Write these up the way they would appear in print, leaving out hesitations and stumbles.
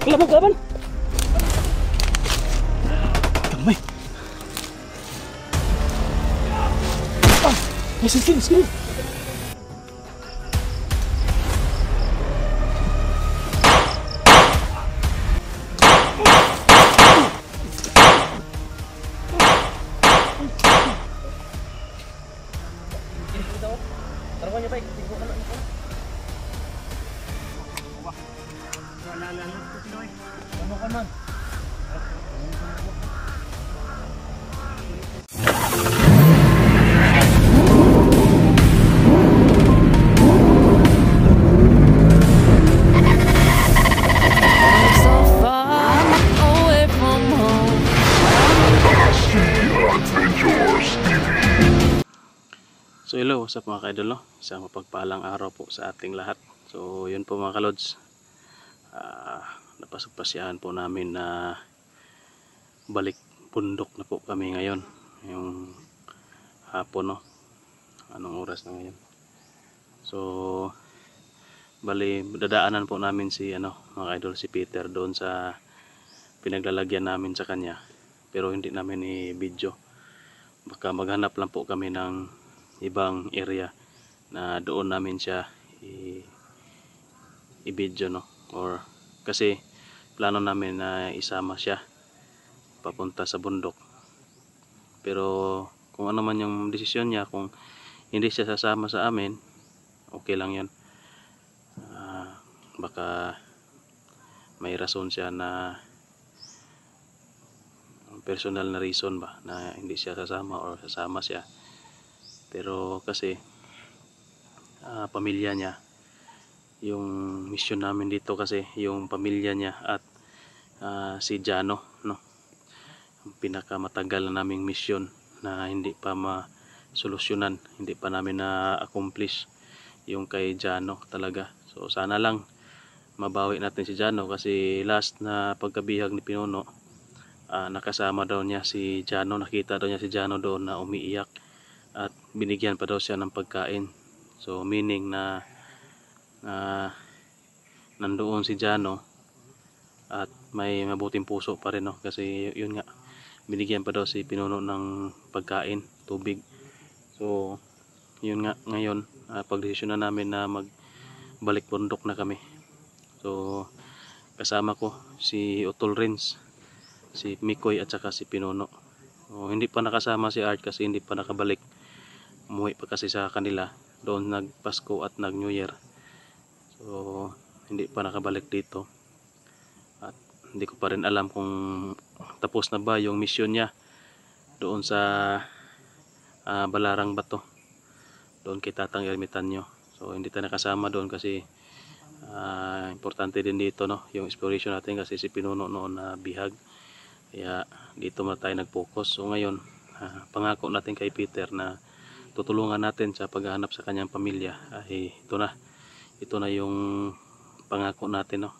Kalaban, kalaban! Kamay! Ah! May skin! Taruhan niya, Bay. Tingko ka na. Ano ka man? So hello, what's up mga ka-idol, no? Isang mapagpalang araw po sa ating lahat. So yun po mga kalods, napasagpasyahan po namin na balik bundok na po kami ngayon. Yung hapon, no? Anong oras na ngayon? So bali, dadaanan po namin si mga ka-idol, si Peter doon sa pinaglalagyan namin sa kanya. Pero hindi namin i-video. Baka maghanap lang po kami ng ibang area na doon namin siya i-video, no? Or kasi plano namin na isama siya papunta sa bundok, pero kung ano man yung desisyon niya, kung hindi siya sasama sa amin, okay lang yun. Baka may rason siya, na personal na reason ba na hindi siya sasama or sasama siya. Pero kasi pamilya niya, yung mission namin dito, kasi yung pamilya niya at si Jano, no? Ang pinakamatagal na naming mission na hindi pa masolusyonan, hindi pa namin na-accomplish yung kay Jano talaga. So sana lang mabawi natin si Jano, kasi last na pagkabihag ni Pinuno, nakasama daw niya si Jano, nakita daw niya si Jano doon na umiiyak at binigyan pa daw siya ng pagkain. So meaning na nandoon si Jano at may mabuting puso pa rin, no? Kasi yun nga, binigyan pa daw si Pinuno ng pagkain, tubig. So yun nga, ngayon pagdesisyon na namin na magbalik bundok na kami. So kasama ko si Utol Rins, si Mikoy at saka si Pinuno. So, hindi pa nakasama si Art kasi hindi pa nakabalik. Umuwi pa kasi sa kanila, doon nagpasko at nag New Year. So hindi pa nakabalik dito, at hindi ko pa rin alam kung tapos na ba yung mission niya doon sa Balarang Bato, doon kay Tatang Ermitanyo. So hindi tayo nakasama doon kasi importante din dito, no, yung exploration natin, kasi si Pinuno noon na bihag, kaya dito muna tayo nag-focus. So ngayon, pangako natin kay Peter na tutulungan natin sa paghahanap sa kanyang pamilya. Ito na yung pangako natin, no?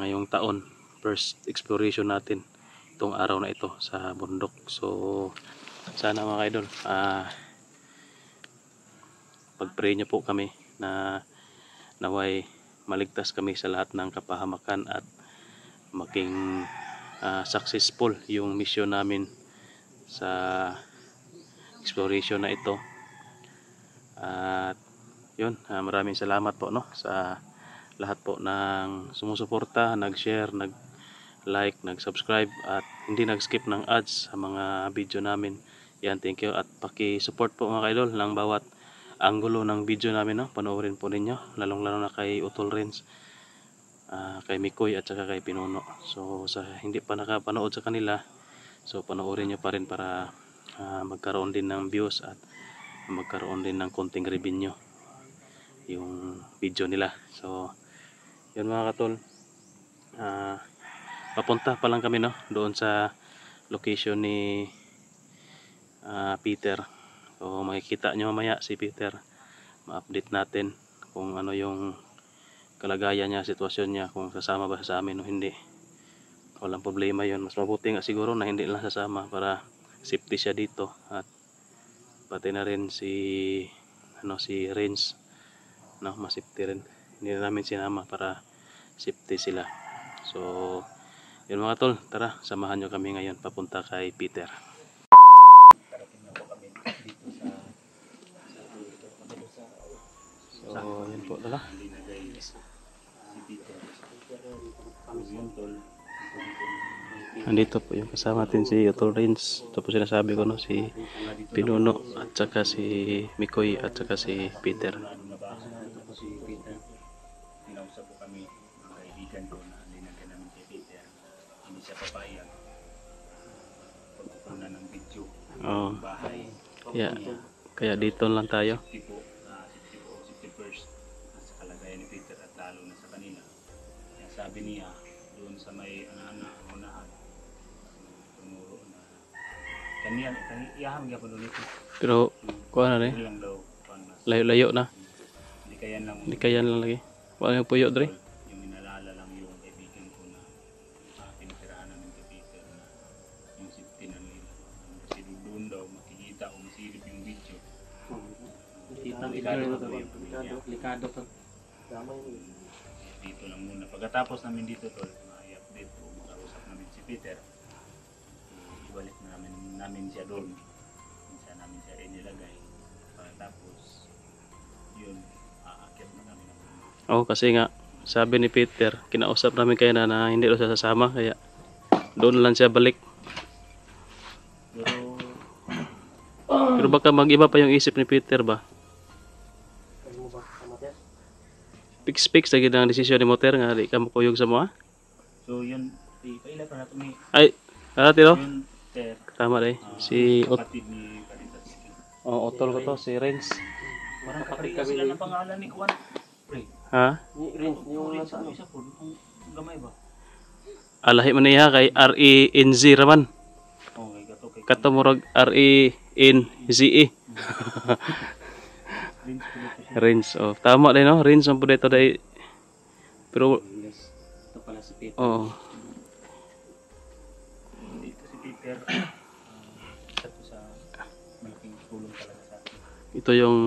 Ngayong taon, first exploration natin itong araw na ito sa bundok. So sana mga idol, pag-pray nyo po kami na naway maligtas kami sa lahat ng kapahamakan at maging successful yung mission namin sa exploration na ito. At yun, maraming salamat po, no, sa lahat po ng sumusuporta, nag-share, nag-like, nag-subscribe at hindi nag-skip ng ads sa mga video namin. Yan, thank you, at paki-support po mga kaidol ng bawat anggulo ng video namin, no? Panoorin po ninyo, lalong-lalo na kay Utol Rins, kay Mikoy at saka kay Pinuno. So sa hindi pa nakapanood sa kanila, so panoorin nyo pa rin para magkaroon din ng views at magkaroon din ng konting revenue yung video nila. So yun mga katol, papunta pa lang kami, no, doon sa location ni Peter. So makikita nyo mamaya si Peter, ma-update natin kung ano yung kalagayan niya, sitwasyon niya, kung sasama ba sa amin o hindi. Walang problema yun. Mas mabuti nga siguro na hindi lang sasama para safety siya dito, at pati na rin si Rins, no, masafety rin. Hindi na namin sinama para safety sila. So yun mga tol, tara samahan nyo kami ngayon papunta kay Peter. So yun po tala. Nandito po yung kasama natin si Utol Rins. Tapos sinasabi ko no, si Pinuno at saka si Mikoy at saka si Peter. Si Peter, tinausap po kami mga kaibigan ko na linagyan namin kay Peter. Hindi siya papayag. Pagkukunan ng video, Oh, bahay. kaya dito lang tayo. Safety po, safety first. Sa kalagayan ni Peter at lalo na sa kanila. Kaya sabi niya, doon sa may unahan, tumuro na kaniya, iyahan nga pa doon ito. Pero kuha na rin. Yun lang daw. Layo-layo na. Hindi kaya lang lagi. Wala yung puyo dre. yung inalala lang yung kaibigan ko na pinatirahan namin kay Peter na yung safety na nila. Kasi doon daw makikita o masilip yung video. Likado to. Dito lang muna. Pagkatapos namin dito tol, i-update o makausap namin si Peter. Ibalik na namin siya doon. Minsan namin siya inilagay. Pagkatapos, yun, aakyat na namin ang Oh, kasi nga sabi ni Peter, kinausap namin kayo na hindi daw siya sasama kaya doon lang siya balik. Pero, Pero baka mag-iba pa yung isip ni Peter ba? Fix lagi ng desisyon ni Moter nga di ka makuyog sa mo ha? so yun, paila pa natin ni Ay, tiro. yun, Ter, Tama rin. Si kapatid ni Caritas. Utol ko to, si Renz. Parang kapareha sila ng pangalan ni Juan. Pre, Ha? yung nasa ano? Isa po, ang gamay ba? Alahi man niya kay R-E-N-Z raman. Okay, gato kay Katamurag R-E-N-Z-E. Vince Pilipino. Renz. Oh, tama din no? Renz ang pwede ito dahil. Pero, Ito pala si Peter. oh. Dito si Peter, isa to sa malaking tulong talaga sa atin. Ito yung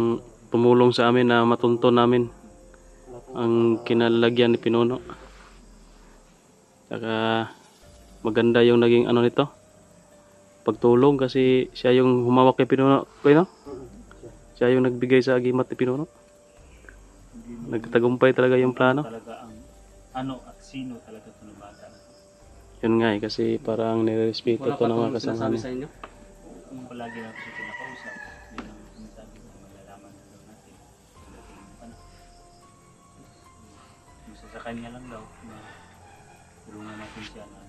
tumulong sa amin na matunto namin ang kinalagyan ni Pinuno. Saka maganda yung naging ano nito. Pagtulong kasi siya yung humawak kay Pinuno. Kuya, no? Siya yung nagbigay sa agimat ni Pinuno. Nagtagumpay talaga yung plano. Talaga ang ano at sino talaga ito na bata na to. Yun nga eh, kasi parang nirespeto to ng mga kasama niya. inyo? Kung palagi na siya kinakausap, yun ang sinasabi ko, malalaman na daw natin. Pagdating ng panahon. Basta sa kanya lang daw na tulungan natin siya na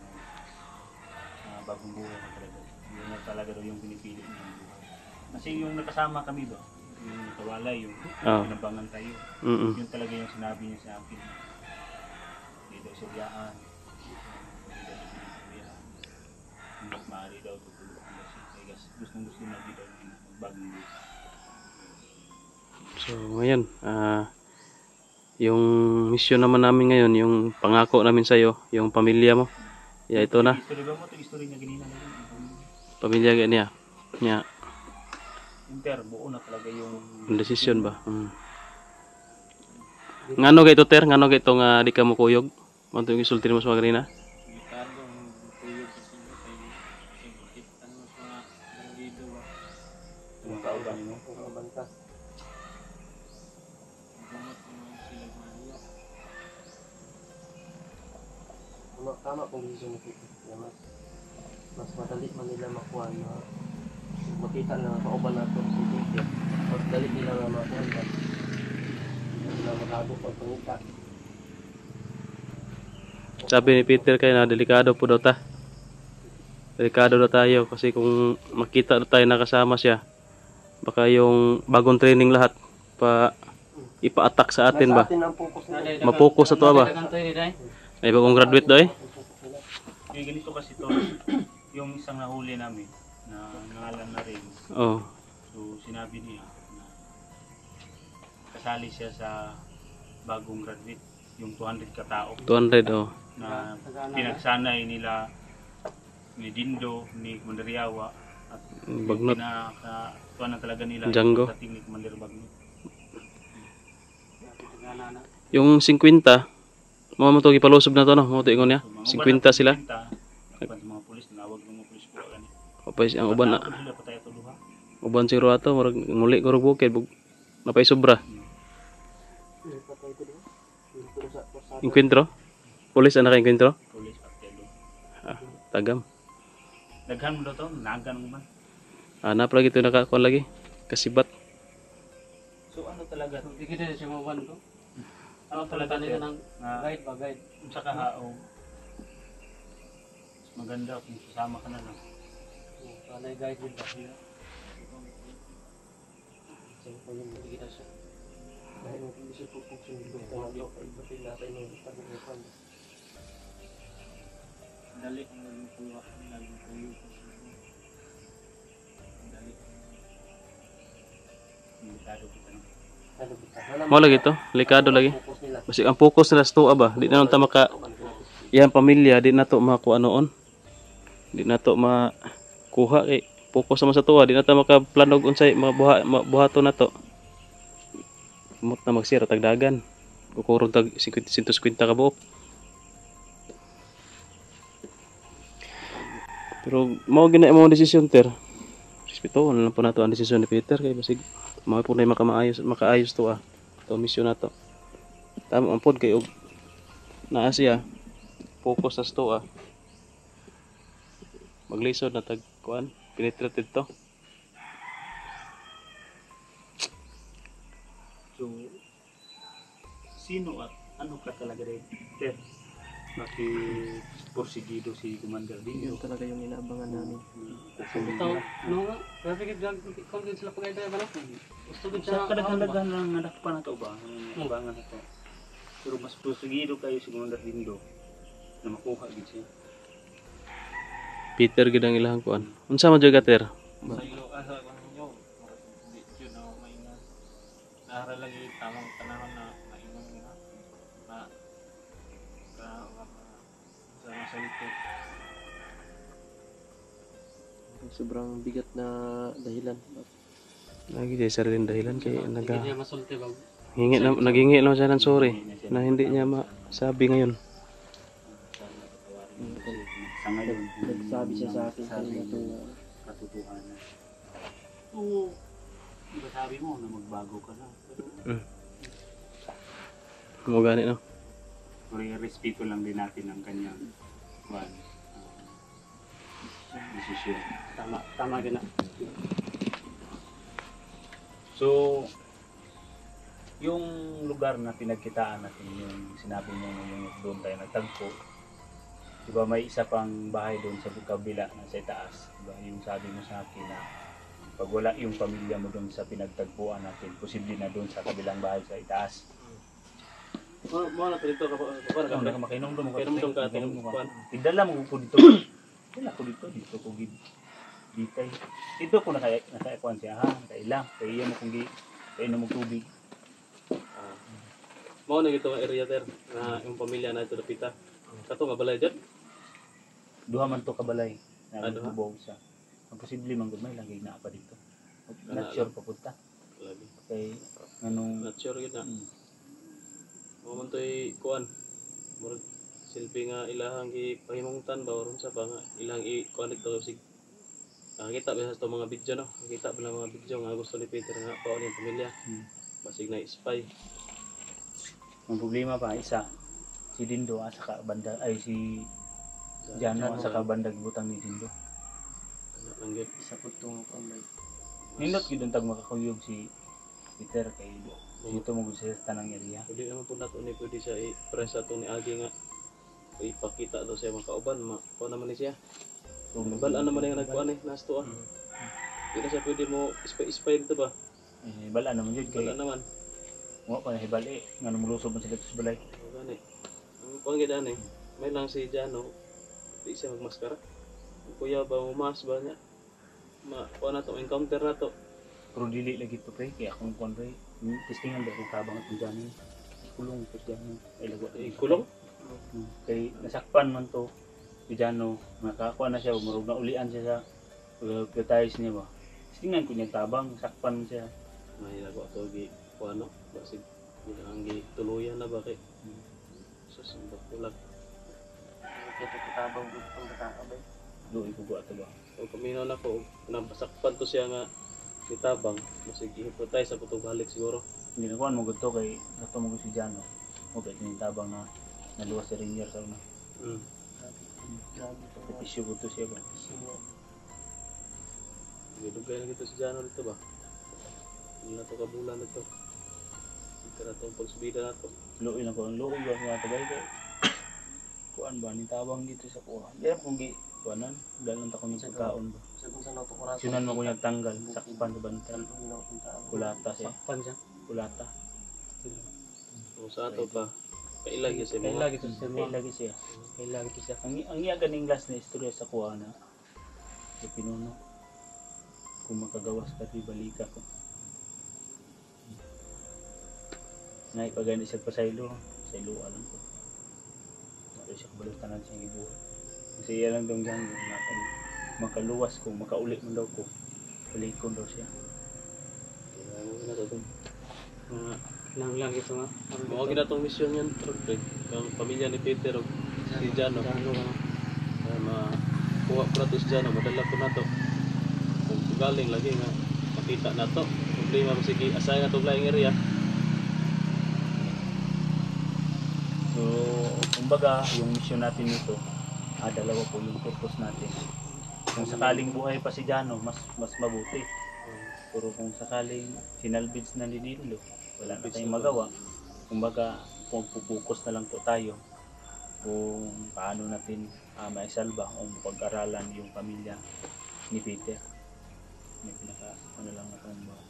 bagong buhay na talaga. Yun na talaga daw yung pinipili niya ng buhay. Kasi yung nakasama kami ba, yung nakawalay, yung Oh. pinabangan tayo, Mm-mm. yun talaga yung sinabi niya sa akin. Hindi daw suryaan. Hindi daw suryaan. Hindi maaari daw tutulungan daw siya. Kaya gustong-gusto na di daw niya magbagong buhay. So ngayon, yung mission naman namin ngayon, yung pangako namin sa'yo, yung pamilya mo. Yeah, ito na. History ba mo ito? History niya ganina na yun. Pamilya niya. Niya. Inter, buo na talaga yung Yung desisyon ba? Ngano kay ito, Ter? Ngano kay ito nga di ka mo kuyog? Ano yung isulti mo sa mga kanina? Likado ang tuyog sa sino kay Sigit. Ano sa bandido ba? mga kauban mo. Bantas. Gamot mo sila maniyo. Tama kung desisyon ni Peter. Mas madali man nila makuha na makita na kauban nato si Peter. Mas dali nila na makuha na. Hindi na makado pag pangita. Sabi ni Peter kayo na delikado po daw ta. Delikado daw tayo kasi kung makita daw tayo nakasama siya, baka yung bagong training lahat ipa-attack sa atin ba? Mapokus sa to ba? Ay bagong graduate daw eh. Yung ganito kasi to, yung isang nahuli namin na nangalan na rin. Oh. So sinabi niya na kasali siya sa bagong graduate, yung 200 katao 200 oh. na pinagsanay nila ni Dindo, ni Commander Yawa at Bagnot. pinakatuan na talaga nila Django. yung dating ni Commander Bagnot. Yung 50 Mga mo to gipalusob na to no. Mo to ingon niya. So, mga 50 sila. 50, nakpan sa mga pulis, nawag ng mga pulis ko gani. Kapay ang uban na. Patapon sila patay ato duha. Uban siguro ato murag nguli ko rog bukid napay sobra. Patay ko doon. Dito sa posada. Encuentro. Pulis ana ka encuentro. Pulis patelo. Tagam. Daghan mo daw to, nagan mo man. Ana pa lagi to nakakuan lagi. Kasibat. So ano talaga? Hindi kita siya mawan ko. Ano talaga nila sir? ng Na guide ba guide? sa kahao. Maganda kung sasama ka na lang. Panay guide din ba siya? Siyempre yung hindi kita siya. Dahil hindi siya pupuksin dito. Kaya kay batin natin yung tagupan. Dali ang nagkuha, nagkuha. Dali. Delikado kita no. Ano ba? Mo lagi to. Likado lagi. Focus nila. Basi ang focus nila sa tuwa ba. Di na ta maka iyang pamilya di na to makuha noon. Di na to makuha kay focus naman sa tuwa. Di na ta makaplanog unsay mga buhato na to. Mut na magsira tagdagan. Kukurog tag 150 ka buok. Pero mao gina mo desisyon ter. Respeto na lang po nato ang desisyon ni Peter kay basig mao po na makaayos to to misyon nato. Tama ang pod kay og naa siya focus sa to maglisod na tag kuan penetrated to. So, sino at ano ka talaga rin? Ter, porsigido si Commander Dinyo. Yun talaga yung inaabangan namin. Ito, ano nga? Grabe ka drag content sila pag ito ba na? Gusto ko sa kadaghan-daghan lang anak pa na to ba? Ang abangan na to. Pero mas porsigido kayo si Commander Dinyo na makuha gid siya. Peter gid ang ilahang kuan. Unsa man jud ka ter? Sa ilo asa lang ninyo di na maingon nara lagi tamang panahon na maingon na sa salito Sobrang bigat na dahilan. Lagi day sariling dahilan kay Hindi niya masulti ba? naghingi lang siya ng sorry na hindi niya masabi ngayon. Sa ngayon, Nagsabi siya sa akin kanina to katotohanan. Oo. Diba sabi mo na magbago ka na? Mo gani no. Pero respeto lang din natin ang kanyang desisyon. tama gina. So, yung lugar na pinagkitaan natin, yung sinabi mo yung doon tayo nagtagpo, di ba may isa pang bahay doon sa kabila na sa itaas, di ba yung sabi mo sa akin na pag wala yung pamilya mo doon sa pinagtagpuan natin, posible na doon sa kabilang bahay sa itaas. Mo na dito ka Ano ka makinom doon? Makinom doon ka, kuwan. Idala mo ko dito. Dala ko dito ko gid. Dito ko nakaikuan siya ha, kailang, kaya mo kung kainom mo tubig. Mo na gito ang area ter na yung pamilya na ito napita. Kato nga balay dyan. Duha man to kabalay. Ah, duha? Nabubuo sa. Ang posible man gud may lagi na pa dito. Kana Not sure papunta. Lagi. Kay anong Not sure yun na. Mo man to'y kuan. Murag silbi nga ilahang ipahimungtan ba oron sa ba nga ilang i-connect to sig. Nakita ba sa mga video no? Nakita ba ng mga video nga gusto ni Peter nga paon yung pamilya. Basig na spy. ang problema pa isa si Dindo at saka banda ay si Jano at saka banda gibutang ni Dindo. Ang good. Isa po itong online. Nindot gid untag makakuyog si Peter kay dito mo gud sa tanang area. Pwede naman po nato ni pwede siya i-press ato ni Agi nga ipakita daw siya mga kauban. Kuha naman ni siya. So Balaan naman yung nagkuhan nasto Hindi na siya pwede mo spy dito ba? bala naman jud kay Balaan naman. mo pa na hibali nga namulusob man sila sa balay. O gani. Ang panggidan may lang si Jano, di siya magmaskara. Ang kuya ba umas ba niya? Kuha na to, encounter na to. Pero dili lagi to pre kay akong kon pre. Testingan daw kung kabang at dyan. Kulong ko dyan. Ay lagwa. Kulong? Kay nasakpan man to. Si Jano, nakakuha na siya, marunong na ulian siya sa pagkatayos niya ba. Testingan ko niya tabang, sakpan siya. May nagawa to, kuha no? Basig, ang tuluyan na ba kay? Sus, ang bulag. Kaya tatabang ang katakabay. Doon ikugo ato ba? O paminaw na ko, nabasakpan to siya nga nitabang. Masige, tayo sa kutong balik siguro. Hindi na kuhan mo gusto kay gato mo si Jano. O kay tinitabang na naluwas si Rainier sa una. Grabe ito nga. Ipisyo ko to siya ba? Kasi nga, Dugay na kita si Jano dito ba? Hindi na to kabulan na to. Hindi na to pagsubida na to. Luoy na ko ang luoy ba nga tagay kay. Kuan ba ni tabang dito sa kuha. Di ko gi kuanan dalan ta ko ni pagkaon ba. sa kung saan ako kurasa. Sunan mo ko nagtanggal sakpan sa bantay. Talpong na akong tao. Kulata siya. Sakpan siya. Kulata. O sa ato pa, kailag yun sa Kaya mga. lagi to siya Kay mo. lagi siya. Kaya lagi to siya. Ang iya ganing last na istorya sa kuha na. Sa pinuno. Kung makagawas ka di balika ko. Nay pagani siya pasaylo, saylo alam ko. Mao siya kabalutanan siya gibuhat. Kasi iya lang dong jang na makaluwas ko, makauli man daw ko. Balikon daw siya. Kailangan mo na to. Nang lang ito nga. Mga ginatong misyon yan, Rodrick. Ang pamilya ni Peter o si Jano. Jano ka na. Makuha ko na to si Jano, madala ko na to. Kung galing lagi nga, makita na to. Problema mo sige, asaya na to flying area. So, kumbaga, yung mission natin nito, dalawa po yung purpose natin. Kung sakaling buhay pa si Jano, mas mabuti. Pero kung sakaling sinalvage na ni Nilo, wala na tayong magawa. Kumbaga, pupukus na lang po tayo kung paano natin maisalba o pag-aralan yung pamilya ni Peter. May pinaka, ano lang na itong mga.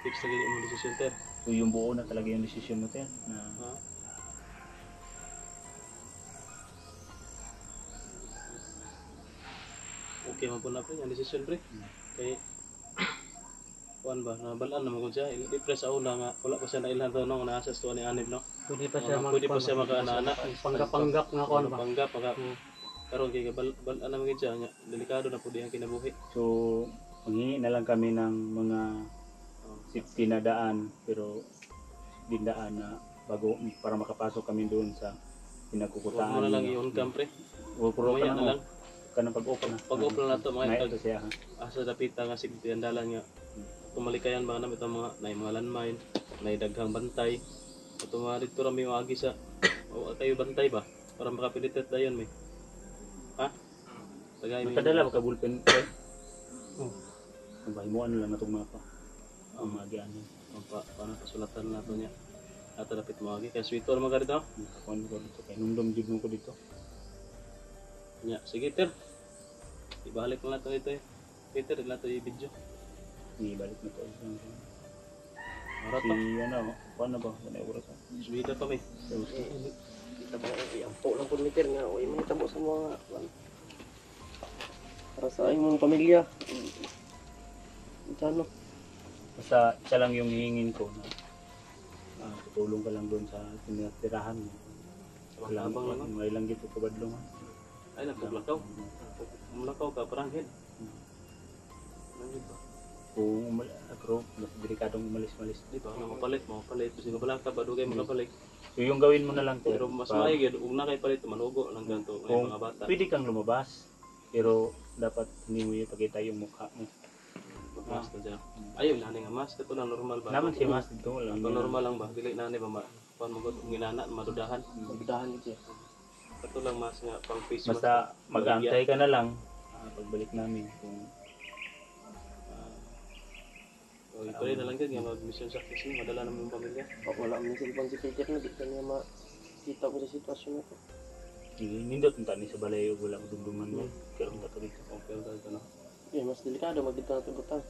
Fix na ganyan mo decision, Ter. So, yung buo na talaga yung decision mo, Ter, na Ha? Okay man po na pre, ang decision pre. Kay kuan ba, nabalaan naman ko siya. I-press sa una nga, wala pa siya na ilan daw nung naasas to ni Anib, no? Pwede pa siya Pwede pa siya makaana-ana. Panggap-panggap nga kuan ba. Panggap, karon kay balaan naman gid siya, nya, delikado na po di ang kinabuhi. so, maghingi na lang kami ng mga safety na daan, pero dindaan na bago para makapasok kami doon sa Huwag pinagkukutaan. mo na lang i-on cam pre. Huwag puro ka Mamaya na na lang. ka na pag-open na. Pag-open na to mga May tag ito siya ha. asa dapita nga sig dalan nga. Tumalikayan ba namin itong mga landmine, may daghang bantay. Ito mga dito rami mga agi sa o kayo bantay ba para makapilitet dayon may. Ha? Tagay may. Magkadala ka bullpen. Oh. Ang bahay mo ano lang na itong mapa. Ang mga gian yun. Paano pasulatan nato niya. Ato dapit mo agi kay sweeto mga dito. Nakakuan ko dito. Kaya nundom jud mo ko dito. Nya sige ter. Ibalik na nato ito eh. Peter ila to i-video. Ibalik na to. Mara Si pa. ano, paano ba? Wala yung oras. Suwida pa may. Kita ba ang po lang po ni Peter nga. Uy, may tabo sa mga kuwan. Para sa imong pamilya. Ano? Basta isa lang yung hihingin ko na tutulong ka lang doon sa tinatirahan mo. Wala Abang lang. may lang dito kabadlongan. Ay nagpuglakaw. Umlakaw ka parang head. Nangit ba? Kung agro, mas delikadong umalis-malis. Di ba? Mapalit. Kasi kabalaka ba dugay makabalik. So yung gawin mo na lang Pero mas maayos ug na kay palit manugo lang ganto ng kung mga bata. pwede kang lumabas, pero dapat hindi mo ipakita yung mukha mo. Mas na siya. Ayaw na nga mas kato lang normal ba? Naman si Mas dito lang. Ito normal lang ba? Dili na ni ba ma kuan mo gud ginana madudahan. Magdahan niya. Kato lang mas nga pang face mask. Basta mag-antay ka na lang pagbalik namin kung O ito na lang gid nga mag-mission success ni madala naman yung pamilya. Wala man cellphone si Peter na. Di ka niya makita ko sa sitwasyon na to. nindot ang tani sa balay o wala magdumduman mo. Kaya ang tato dito. Okay dal kana. Mas delikado magdito na ito butang.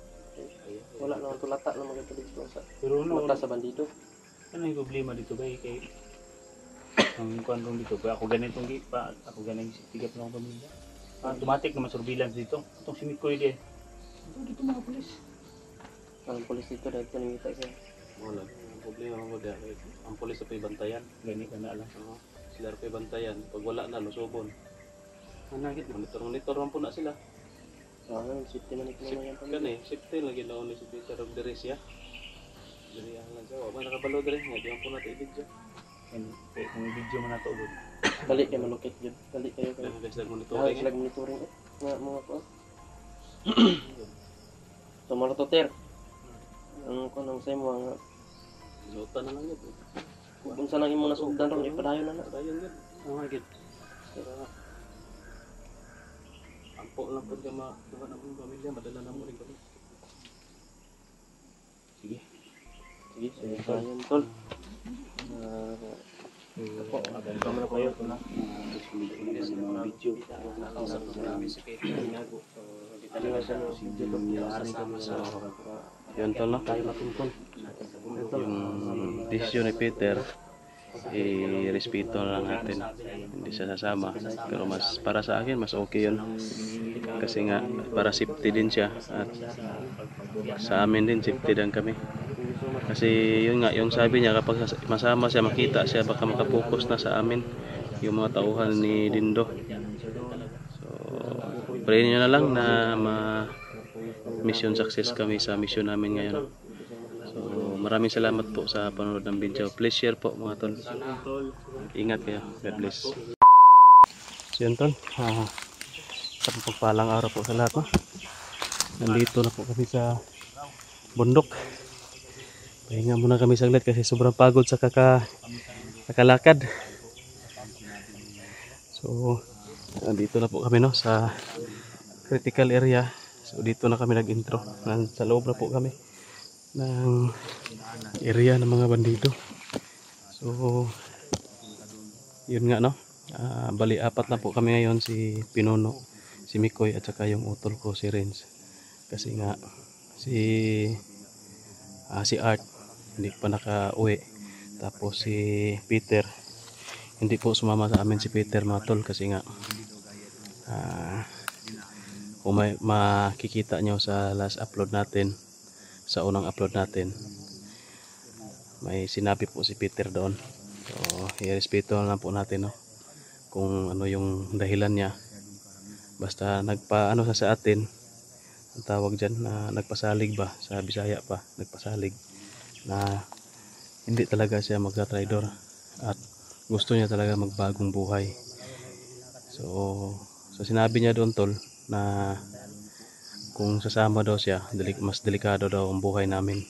Wala na ang tulata na magdito dito sa Pero ano, mata sa bandido. ano yung problema dito ba kay ang kuan rong dito ba ako ganitong pa ako ganang tigap ng pamilya. Automatic naman surveillance dito. Itong simit ko din. Dito mga pulis. Ang polis dito dahil ito nangita siya. Wala. Ang problema mo dia ang pulis sa bantayan. Gani ka na lang. Sila pa bantayan. Pag wala na lusobon. Ana gid. Monitor man po na sila. Safety man ito naman yan pamilya. Kani, safety lagi na ni si Peter og Deres ya. Diri lang siya, wa man nakabalo diri, nga diyan po natin i-video. Kaya kung video mo na to ulit. Dali kayo malukit yun. Dali kayo kayo. Kaya guys, Ah, nag-monitoring sila monitoring nga mga ko. So marototer. Ang ko nang say mo nga Jota na lang yun. kung saan ang imo nasugdan ron ipadayon na na. Padayon yun. Oo nga gid. Para ampo lang po ka makuha na mong pamilya, madala na mo rin kami. Sige. Sige, sige kayon tol. Ako, kami na kayo ito na. Video. Nakausap na namin si Peter Inago. So, di talaga siya sasama sa yun tol no? Tayo matuntun. Yung desisyon ni Peter i-respeto na lang natin, hindi siya sasama, pero mas para sa akin mas okay yun kasi nga para safety din siya at sa amin din safety din kami kasi yun nga yung sabi niya kapag masama siya makita siya baka makapokus na sa amin yung mga tauhan ni Dindo. So pray niyo na lang na mission success kami sa mission namin ngayon. So maraming salamat po sa panonood ng video. Please share po mga tol. Ingat kayo. God bless. So yun tol. Sa pagpalang araw po sa lahat. No? Nandito na po kami sa bundok. Pahinga muna kami saglit kasi sobrang pagod sa kakalakad. So nandito na po kami no sa critical area. So dito na kami nag-intro. Sa loob na po kami ng area ng mga bandido. So yun nga no. Bali apat na po kami ngayon, si Pinuno, si Mikoy at saka yung utol ko si Renz. Kasi nga si Art hindi pa naka-uwi. Tapos si Peter hindi po sumama sa amin si Peter mga tol kasi nga kung may makikita nyo sa last upload natin, sa unang upload natin, may sinabi po si Peter doon. So i-respeto na lang po natin no kung ano yung dahilan niya. Basta nagpaano sa atin, ang tawag dyan na nagpasalig ba sa Bisaya pa, nagpasalig na hindi talaga siya magta-traidor at gusto niya talaga magbagong buhay. So sinabi niya doon tol na kung sasama daw siya, mas delikado daw ang buhay namin.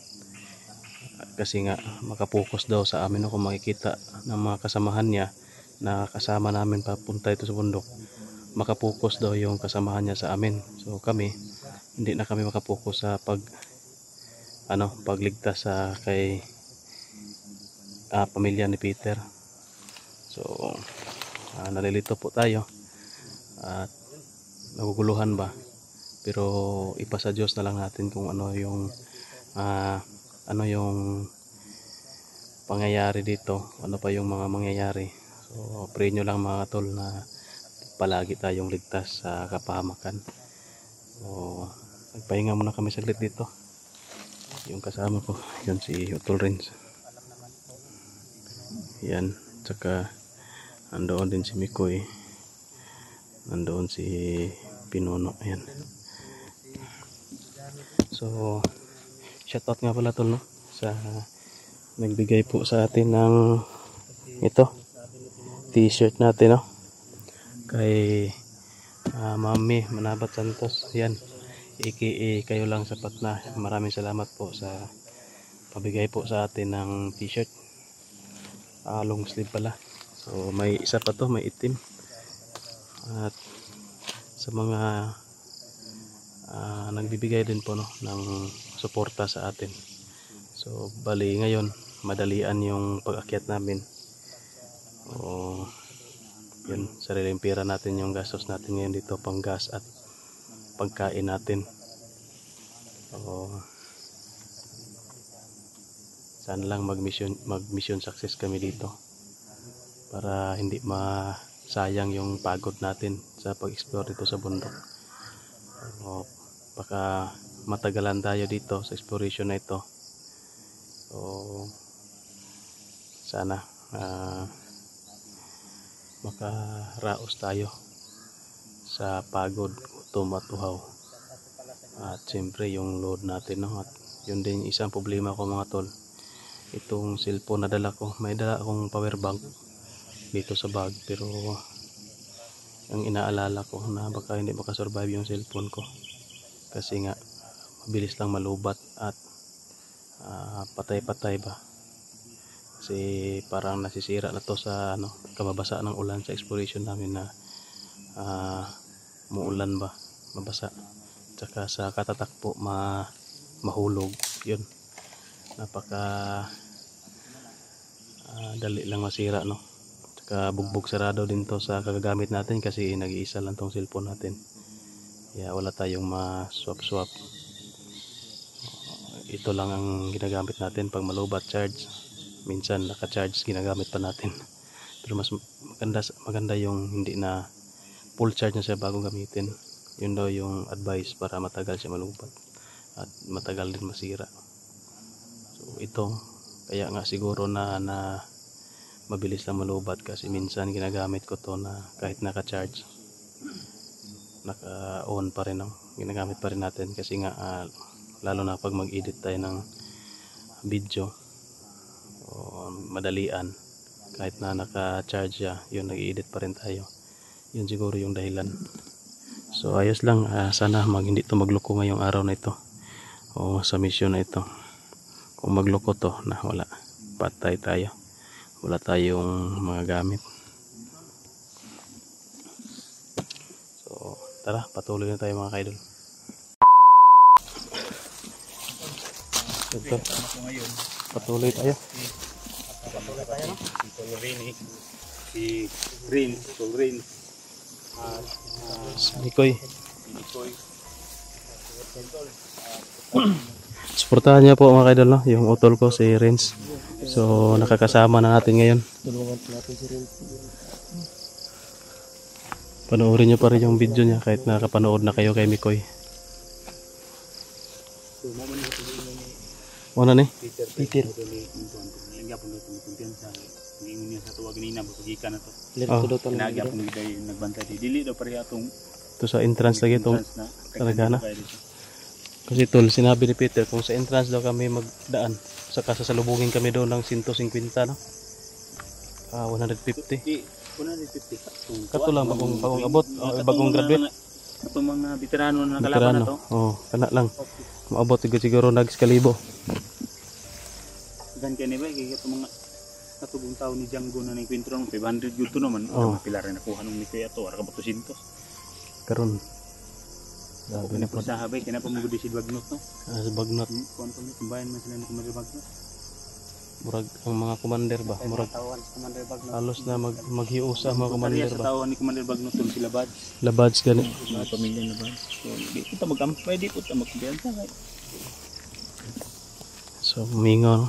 Kasi nga makapokus daw sa amin no, kung makikita ng mga kasamahan niya na kasama namin papunta ito sa bundok, makapokus daw yung kasamahan niya sa amin. So kami, hindi na kami makapokus sa pagligtas sa kay pamilya ni Peter. So nalilito po tayo at naguguluhan ba, pero ipasa Diyos na lang natin kung ano yung pangyayari dito, ano pa yung mga mangyayari. So pray nyo lang mga tol na palagi tayong ligtas sa kapahamakan. So nagpahinga muna kami saglit dito. Yung kasama ko, yun si Utol Renz, yan, tsaka nandoon din si Mikoy, nandoon si Pinuno, yan. So shoutout nga pala tol no sa nagbigay po sa atin ng ito t-shirt natin no kay Mami Manabat Santos, yan, aka kayo lang sapat na. Maraming salamat po sa pabigay po sa atin ng t-shirt, long sleeve pala. So may isa pa to, may itim. At sa mga nagbibigay din po no ng suporta sa atin. So bali ngayon madalian yung pag-akyat namin. O yun, sariling pera natin yung gastos natin ngayon dito, pang gas at pagkain natin. So sana lang mag mission success kami dito para hindi masayang yung pagod natin sa pag-explore dito sa bundok. So baka matagalan tayo dito sa exploration na ito. So sana makaraos tayo sa pagod, gutom at uhaw. At siyempre yung load natin no? At yun din isang problema ko mga tol, itong cellphone na dala ko. May dala akong power bank dito sa bag, pero ang inaalala ko na baka hindi makasurvive yung cellphone ko kasi nga mabilis lang malubat at patay-patay ba, kasi parang nasisira na to sa kababasa ng ulan sa exploration namin na muulan ba, mabasa, tsaka sa katatakpo mahulog. Yun, napaka dali lang masira, no? Tsaka bugbog sarado din to sa kagagamit natin kasi nag-iisa lang tong cellphone natin, kaya wala tayong ma-swap. Ito lang ang ginagamit natin pag malubat charge. Minsan naka-charge ginagamit pa natin. Pero mas maganda yung hindi na full charge na siya bago gamitin. Yun daw yung advice para matagal siya malubat at matagal din masira. So ito, kaya nga siguro na mabilis lang malubat kasi minsan ginagamit ko to na kahit naka-charge, naka-on pa rin, ginagamit pa rin natin kasi nga lalo na pag mag-edit tayo ng video o madalian, kahit na naka-charge siya, yun, nag-edit pa rin tayo. Yun siguro yung dahilan. So ayos lang, sana hindi to magloko ngayong araw na ito o sa mission na ito. Kung magloko to na wala, patay tayo, wala tayong mga gamit. So tara, patuloy na tayo mga kaidol. Ito, patuloy tayo. Si Green, Si Mikoy. Suportahan niya po mga kaidol, no? Yung utol ko si Renz. So nakakasama na natin ngayon. Tulungan natin si Rin. Panoorin niyo pa rin yung video niya kahit nakapanood na kayo kay Mikoy. Ano ni? Peter. Nagyapon na itong kumpiyansa. Ngingon niya sa tuwa ganina, bapagikan na to. Nagyapon. Nagyapon na ito nagbantay. Dili daw pareha itong Ito sa entrance lagi itong talaga na. kaya dito. Kasi tol, sinabi ni Peter kung sa entrance daw kami magdaan, saka sasalubungin kami doon ng 150, no? 150. 150. Kato lang bagong abot, bagong graduate. Itong mga veterano na nakalaban na to. Oh, kana lang. Maabot siguro nag-1,000. Gan kaya ba, kaya itong mga katugong tao ni Django na naikwentro ng 500 yun to naman. Oh. Mga pilar na nakuha nung ni Kuya to, araka ba 200? Karon. Sabi na po. Sa habay, kaya na pamugod si Bagnot no? Sa Bagnot. Kuwanto mo, kumbayan man sila ni Commander Bagnot. Murag ang mga commander ba? Murag Tawan sa Commander Bagnot. halos na maghiusa mga commander Sa ba? tao ni Commander Bagnot tong sila Bads. Labads gani. Mga pamilya na Bads. So, di ko ta magampay, di ko ta magbiyansa. So, mingo, no?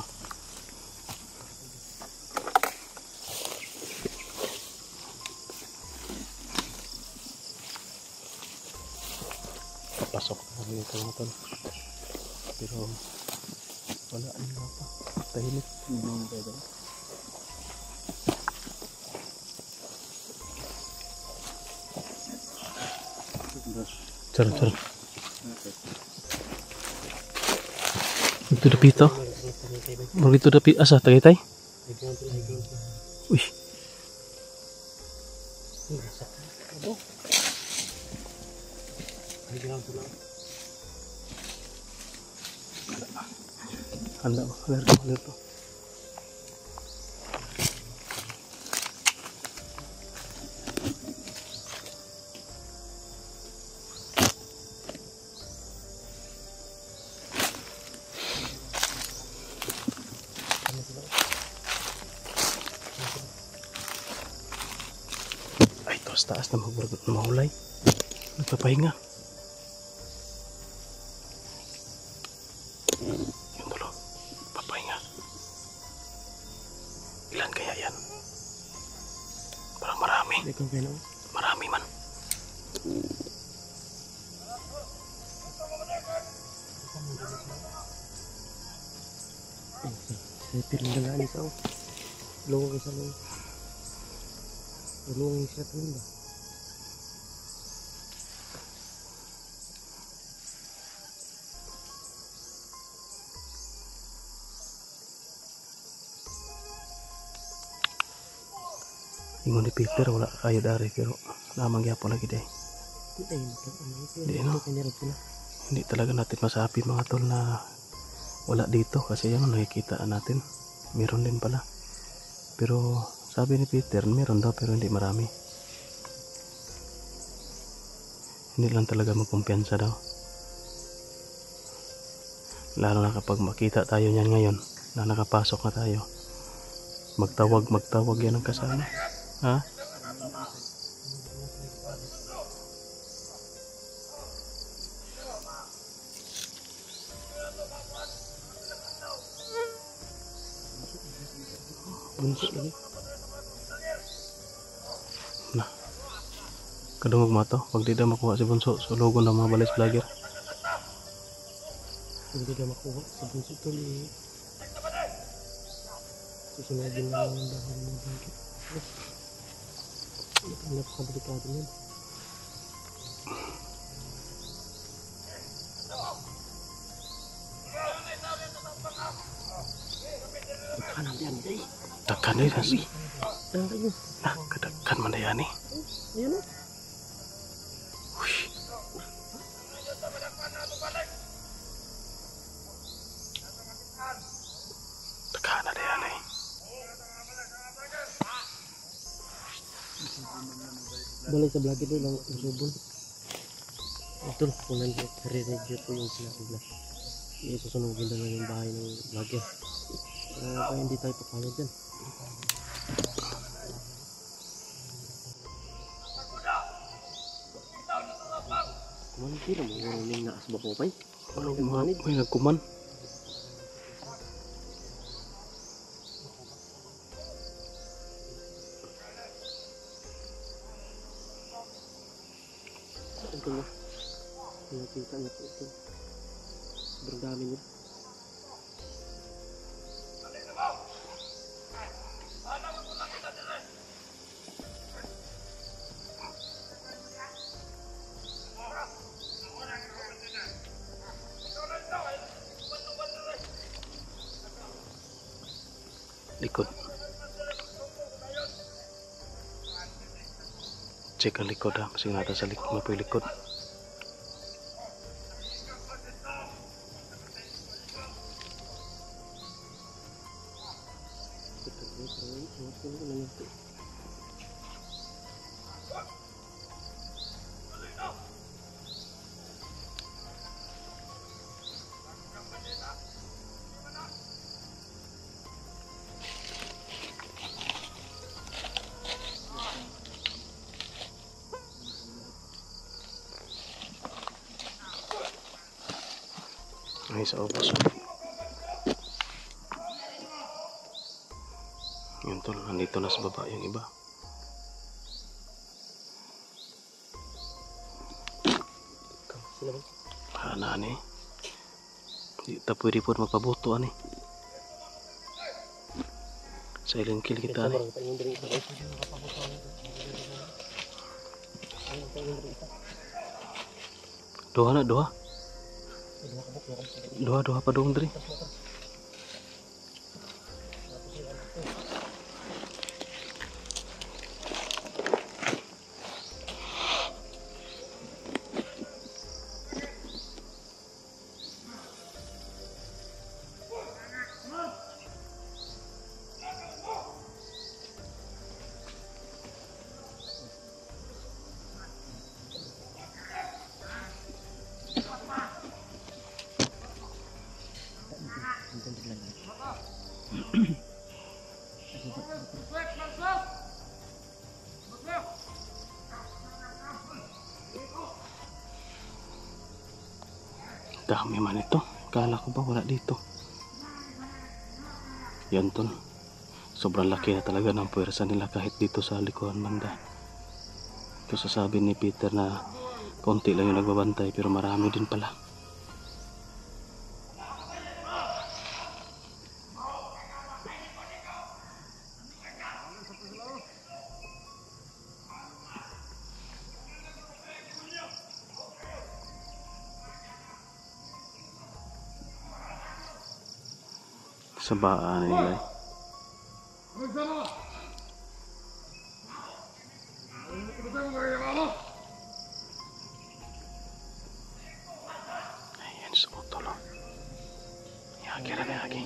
Papasok na ito mga tol. Pero wala ano pa. Tahimik. Charo. Ito dapito. Ito dapito. Asa, Tagaytay? Uy. Handa ba? Alerto. Ay, ito sa taas na mahulay. Nagpapahinga. Yung dulo. Papahinga. Ilan kaya yan? Parang marami. Marami man. Pirindalaan isa o. Lungong isa lang. Lungong isa pirinda. Ingon ni Peter wala kayo dari pero namang gyapon lagi day. Di no. Hindi talaga natin masabi mga tol na wala dito kasi yan nakikita natin. Meron din pala. Pero sabi ni Peter meron daw pero hindi marami. Hindi lang talaga magkumpiyansa daw. Lalo na kapag makita tayo niyan ngayon na nakapasok na tayo. Magtawag yan ang kasama. Ha? Bunso lagi. Nah. Kadungog mo to. Pag di na makuha si Bunso, sulugon ng mga balis vlogger. Hindi na makuha sa bunso ito susunodin na lang ang dahil ng bangkit. Ito napakadelikado yan. Kanan yan day. Dagkan din kasi. Tangkay mo. Nah, kadagkan man na yan eh. Yan o. Uy. Dagkan na yan eh. Balik sa vlog ito lang usubon. Ito kung nare-review po yung sinabi na susunugin na lang yung bahay ng vlogger. Kaya hindi tayo papayag dyan. Kumain sila mo yung naasba ko pa eh. May nagkuman. Ito na. Nakita niyo po ito. Sobrang dami niya. Likod. Check ang likod ha. Kasi nga sa likod. Mapoy likod. Ay, sa ubos. Yun tol, nandito na sa baba yung iba. Sila ba? Paano ani? Hindi ta pwede po magpabuto ani. Silent kill kita ani. Doha na, doha. Doha pa doon diri. Dami man ito. Kala ko ba wala dito. Yan tol. Sobrang laki na talaga ng puwersa nila kahit dito sa likuan banda. Ito sasabi ni Peter na konti lang yung nagbabantay pero marami din pala. Sa baan nila. Ayan, suto lang. Yagi lang, yagi.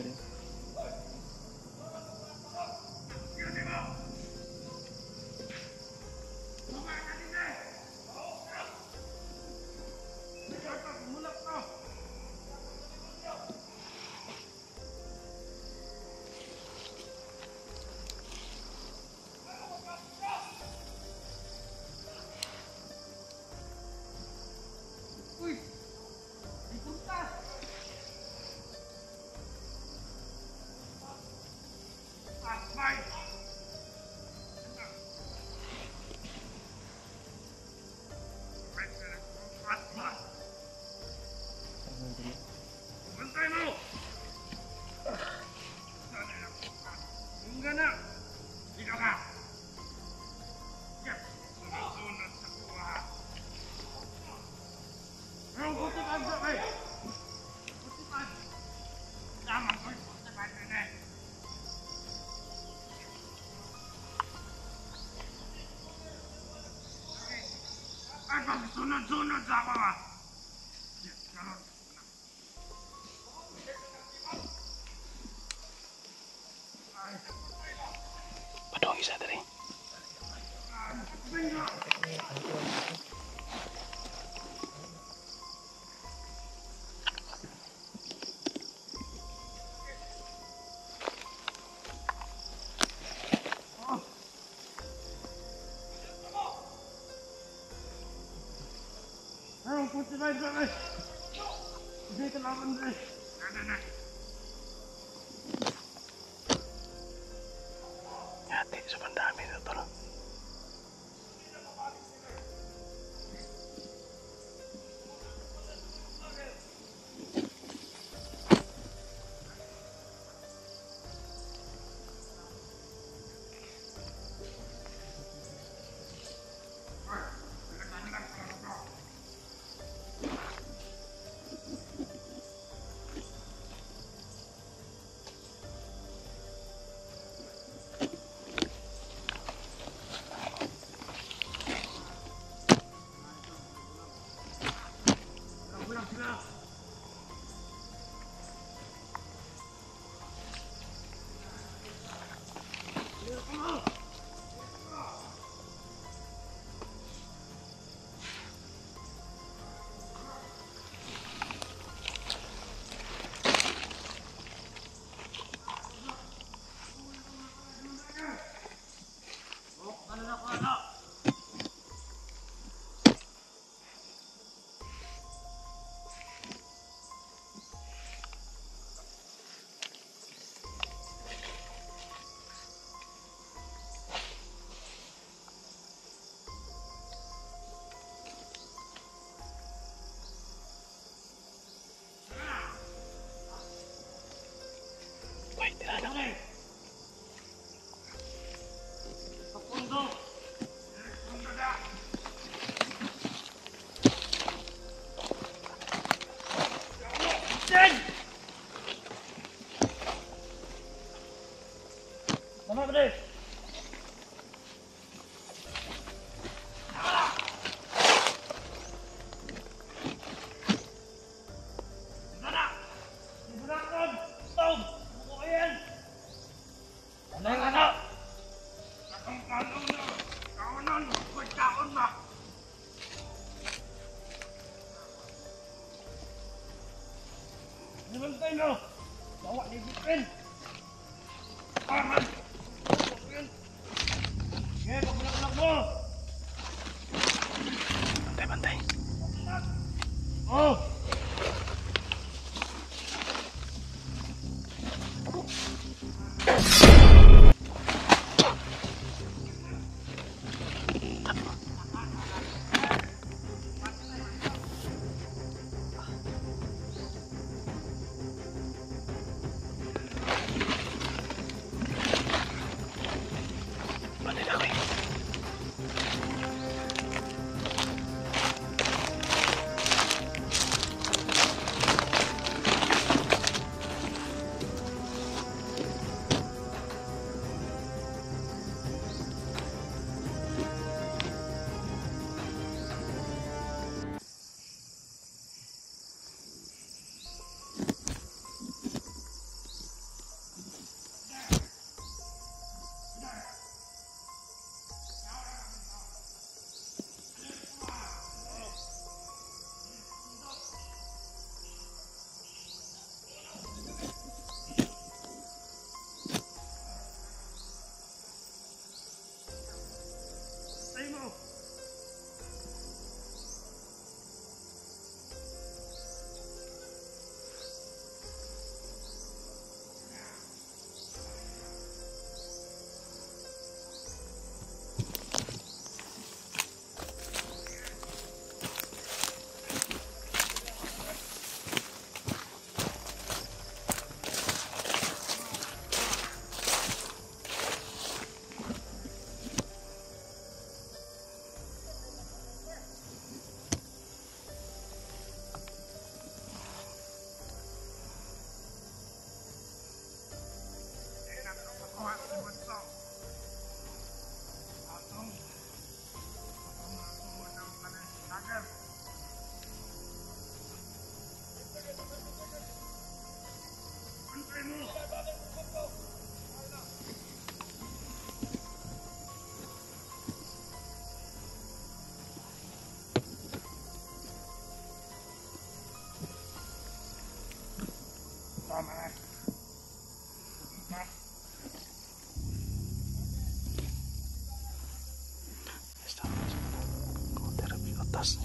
Sunod-sunod sa ako ah. Padong isa dari. Putih baik baik. Dia kenapa ni? Ada. Hati sobrang dami na tol. Wait, tira na. Tama ba deh? Nabantay mo! Bawa ni Bikin! Aman! Sige, pagulak-ulak mo! Bantay-bantay. Oh! Bantay na ako eh. Atas.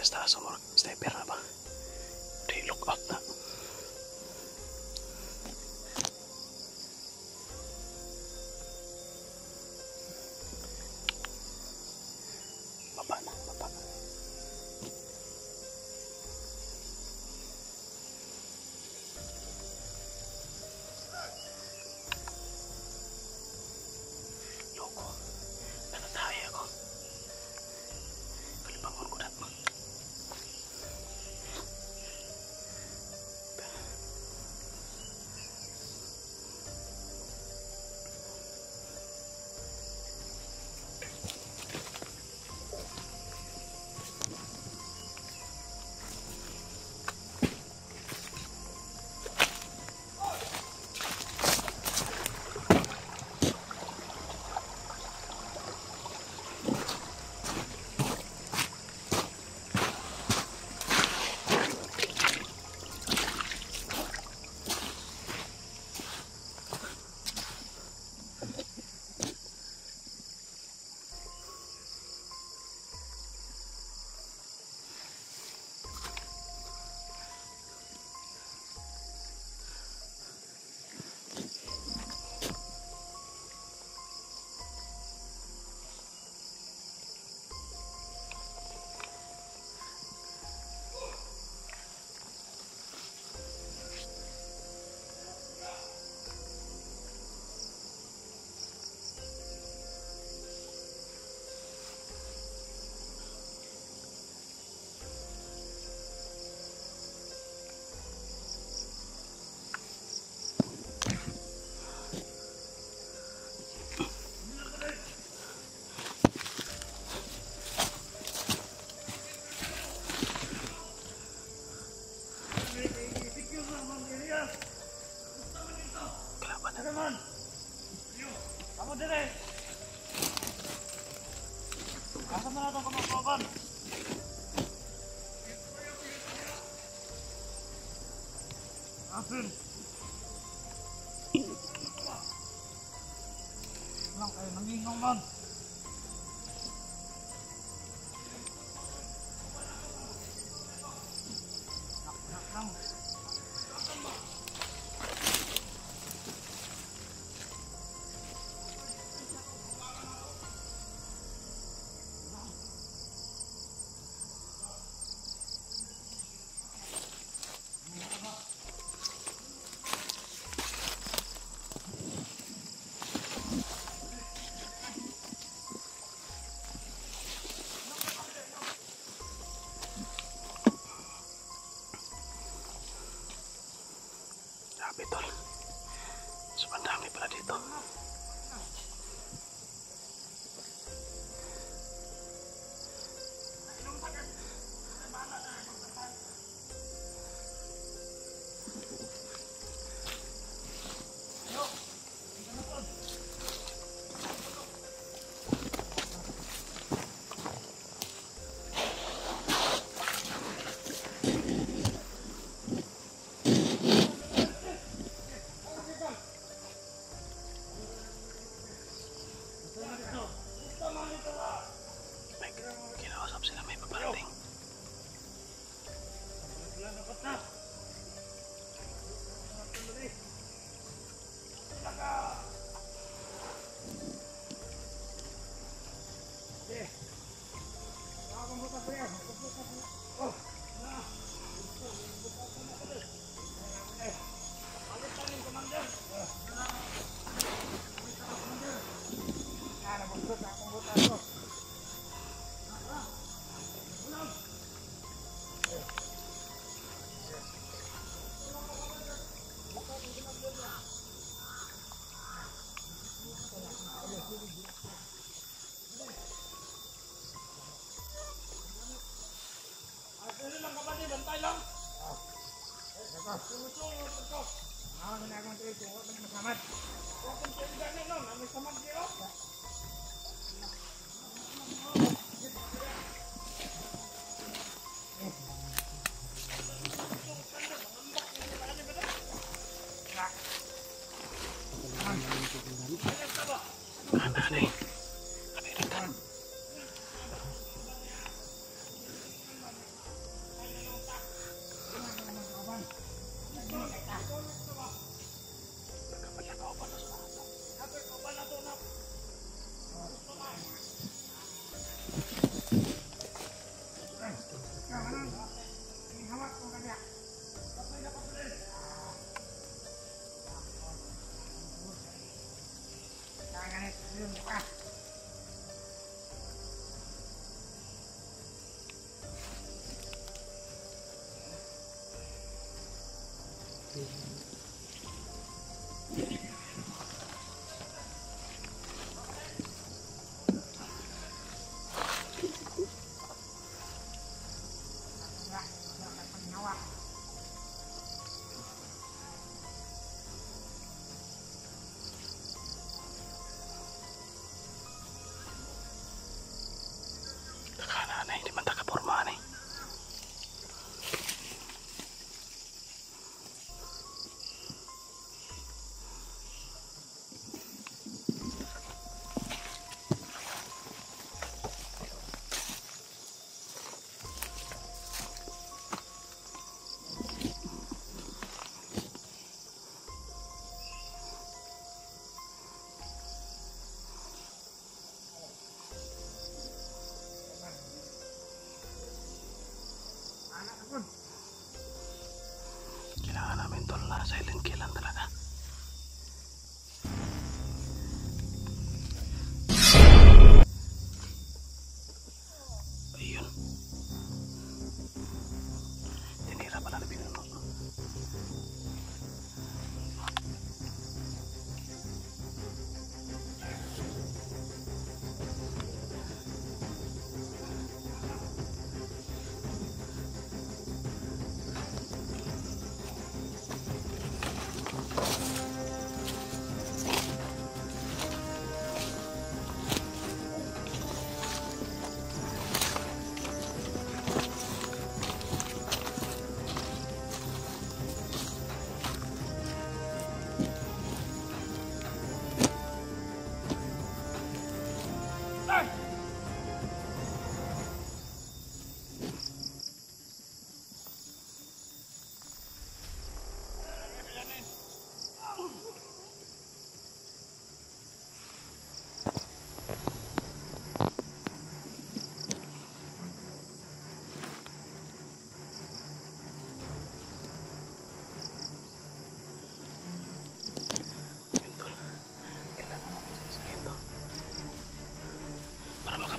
Sa taas mo, sniper na ba? Di look out na. Baba na, baba. Loko, nanatay ako. Kalibangon ko na. Kamu dire. Asan na itong kamakaban? Asin. Lang kayo nangingaw man. Nak. Sobrang dami pala dito. May kinausap sila, may paparating. Aneh. Amerikan. Takanan hindi man takaporma nih. Kailangan namin tol na silent kill lang talaga. Ayun. Tinira pala na pinuno.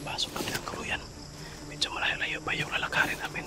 Pasok kami ng kuluyan. Medyo malayo-layo pa yung lalakarin namin.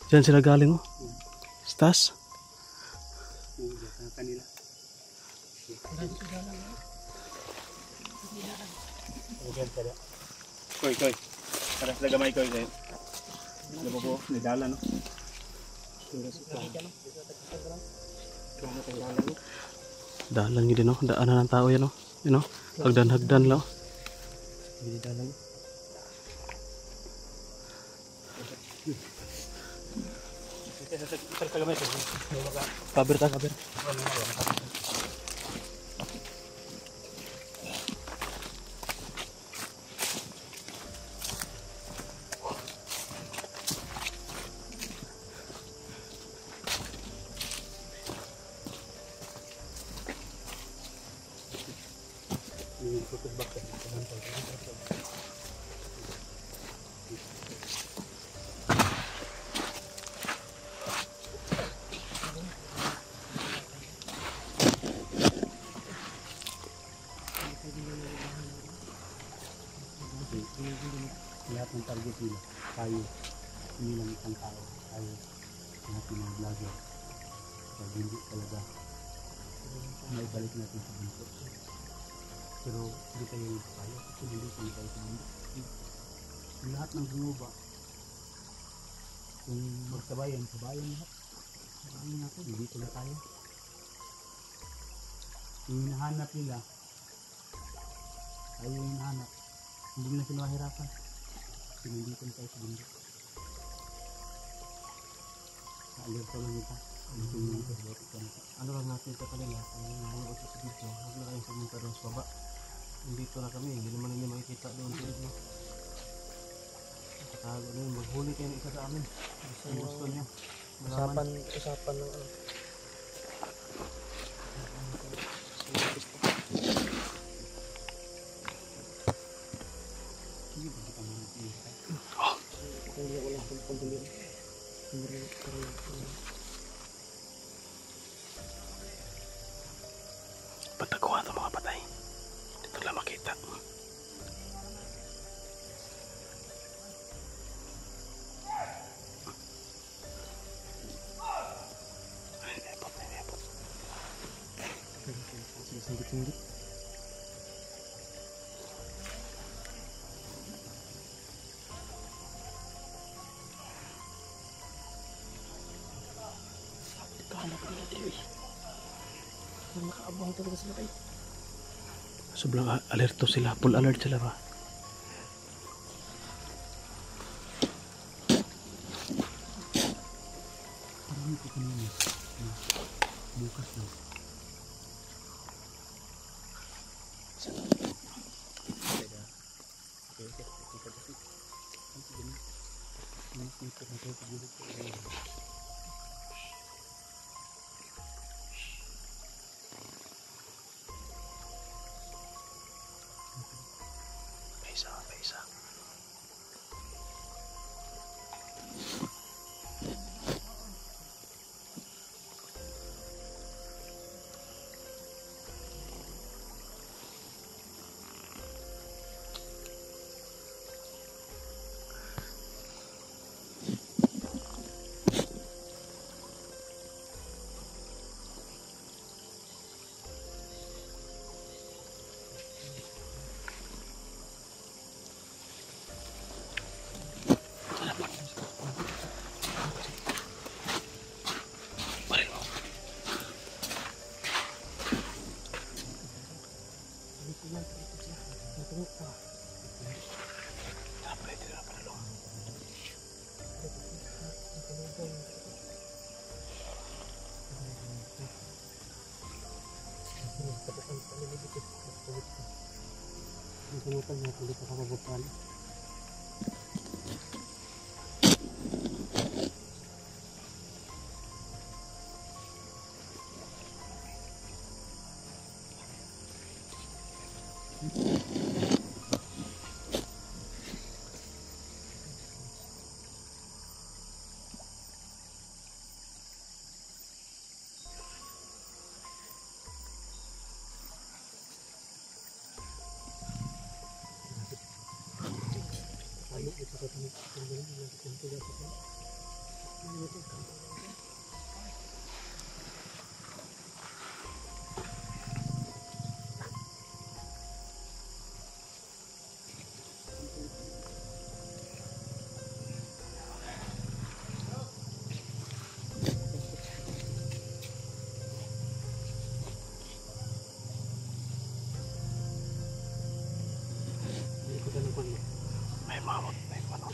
Diyan sila galing oh. Stas? Ang kanila. Koy. Para sila gamay koy kayo. Ano po? Nidala no? Dalan nyo din oh. Daanan ng tao yan oh. Yun oh. Hagdan lang oh. Kaber. Lahat ng target nila, tayo, hindi lang isang tao, tayo, lahat ng mga vlogger. So, hindi talaga, maibalik natin sa bundok. Pero, hindi tayo nagpapayo, kasi hindi tayo sa bundok. Yung lahat ng bumuba, kung magsabayan lahat. Sabayan natin, dito na tayo. Yung hinahanap nila, tayo yung hinahanap. Hindi na sila mahirapan. Pinundikan tayo sa bundok. Alerto lang kita. Ano lang natin sa kanila, kung nanonood sa video, huwag na kayong pumunta doon sa baba. Nandito na kami, hindi naman ninyo makikita doon sa video. Nakatago na yun, maghuli kayo ng isa sa amin. Gusto niyo. Usapan ng ano. Pataguan ng mga patay. Dito lang makita. Singgit-singgit. Kahanap nila tayo eh. Nakaabang talaga sila tayo. Sobrang alerto sila. Full alert sila ba? Parang ito kanina. Bukas lang. Paisa. Nakalimutan natin dito sa kabubuan. Ito ka May mamot, may manot.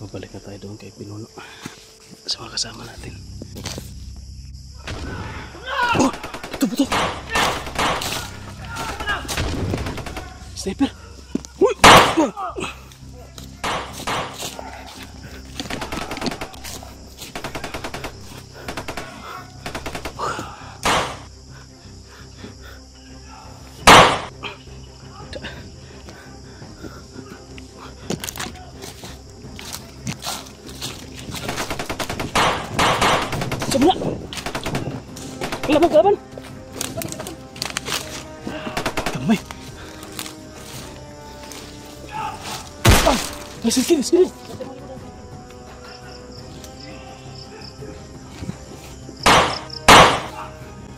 Mabalik na tayo doon kay Pinuno sa mga kasama natin. Oh! Ito! Sniper! Uy! Sebelah. Kelaban. Damai. Sini.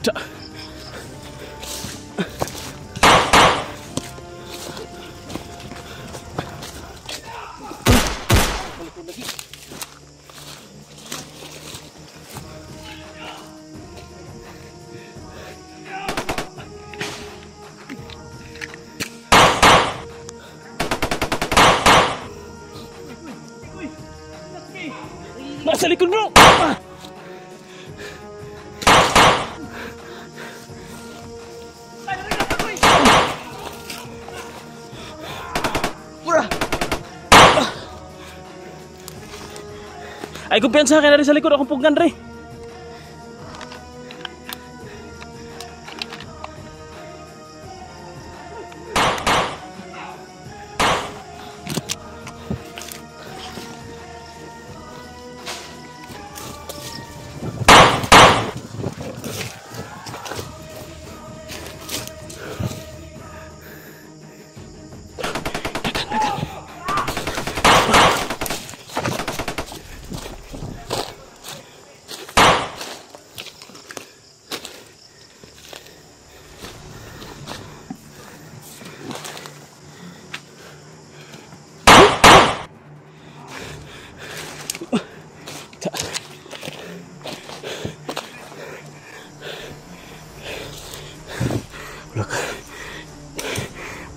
Cak. Nasa likod bro! Murah! Ay kumpiyansa ka na rin sa likod akong pugnan rin.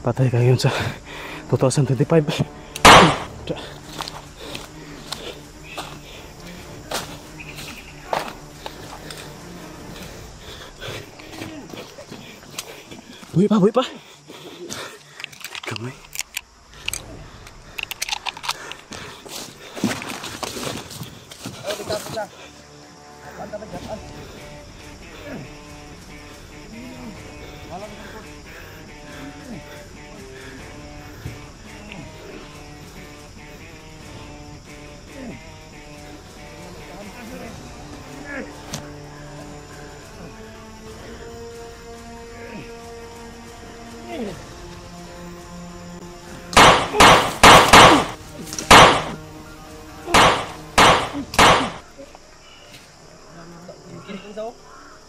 Patay ka yun sa 2025. Buhay pa. Kamay.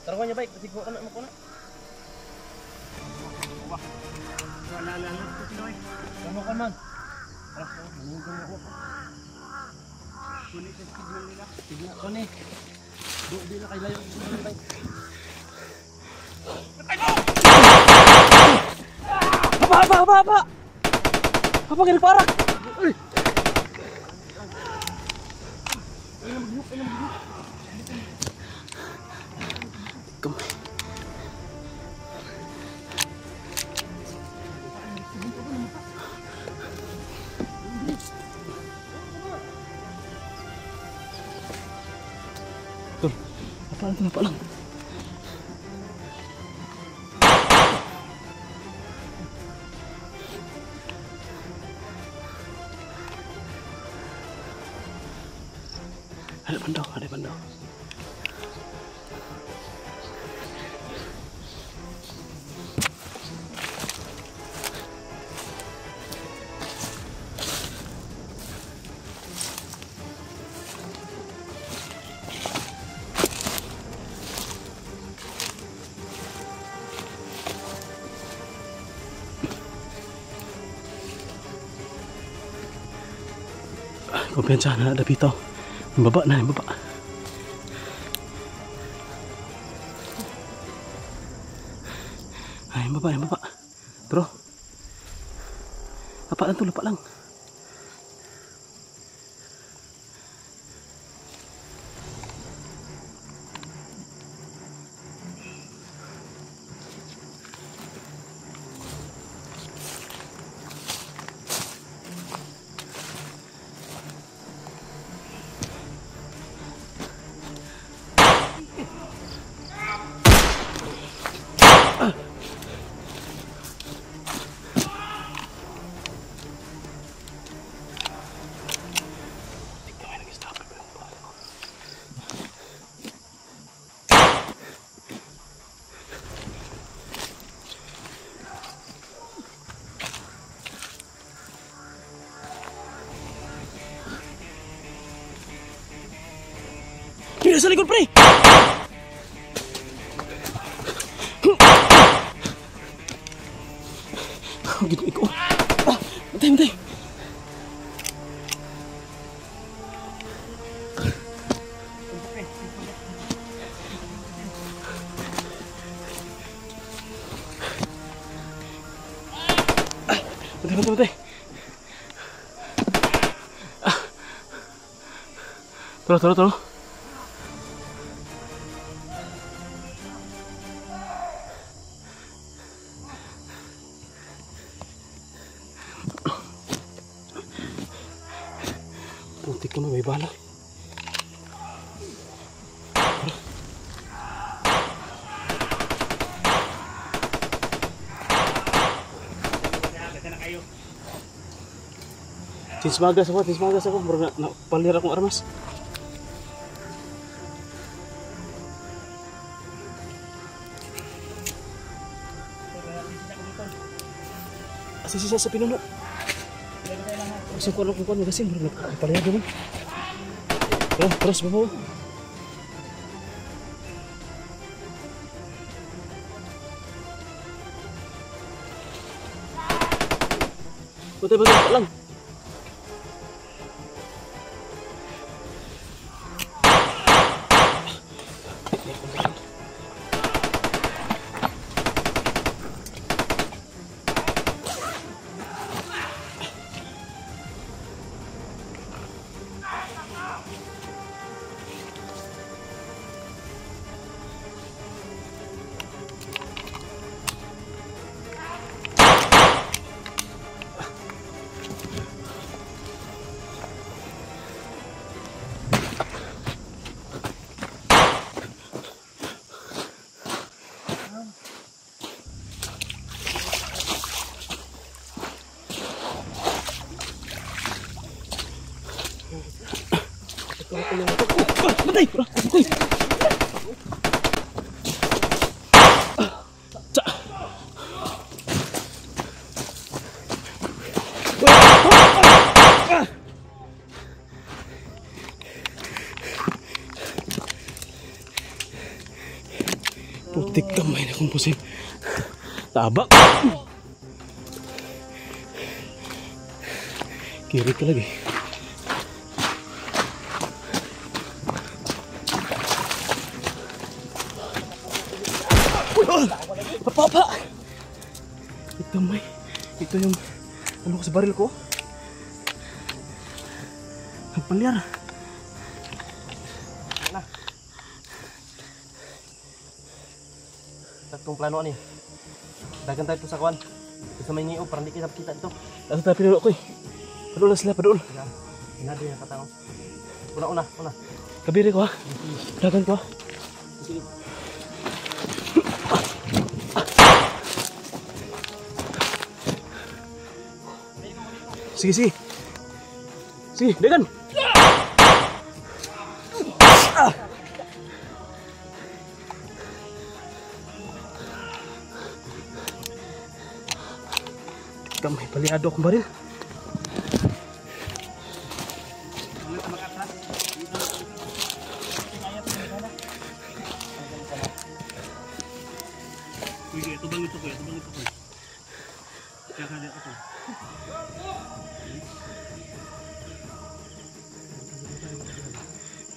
Taruhan niya baik, kasi gua kena mo na. Wala ko Pinoy. Ano ka man? Manunggo mo ko. Kunin sa signal nila. Signal ko ni. Di na kay layo. Apa? Apa kini parah? Come. Tuh, apa lang? Ada bandau. Kumpiyansa na ada bitaw. Yung baba na, yung baba. Ay, yung baba, yung baba. Bro. Lapa lang to, lapa lang. Pindah sa likod, pre! Gitu iko. Matay, matay. Matay, matay, matay. Tolong, tolong, tolong. Putik naman, may bala. Tinsmagas ako. Napalir akong armas. Sisa sa pinuno. Sa kuno magasin bro, napalihado mo. Terus bawa. Betul lang. Matay! Matay! Putik kamay na kong pusing. Tabak! Kiri ka lagi. Apa? Ito may. Ito yung ano ko sa baril ko. Nagpalyar. Na. Tatlong plano ani. Dagan tayo sa kawan. Sa may niyo para hindi kita kita dito. Ato tayo pinulo ko eh. Padul na sila, padul. Inado yung katao. Una. Kabiri ko ha. Dagan ko ha. Sige. Sige, dagan. Kamay paliado akong baril. Ito bang ito ko? Kaya kaya ako.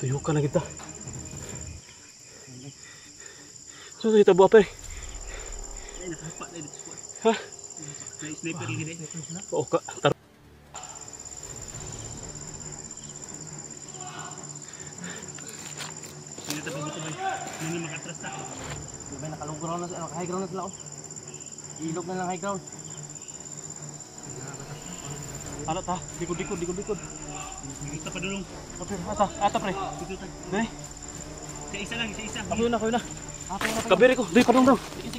Tuyukan na kita. So kita buat apa? Ay, nakahapak na dito. Ha? May sniper ini deh. Oh, ka. Ini tapi betul bay. Ini makatras ta. May naka-low ground na sila, high ground na sila oh. Ilog na lang high ground. Ano ta? Dikod. Kita pa dulong. Kapir, ata pre. Dito ta. Dai. Isa lang, isa. Kayo na. Kabiri ko, dai padong dong. Sige.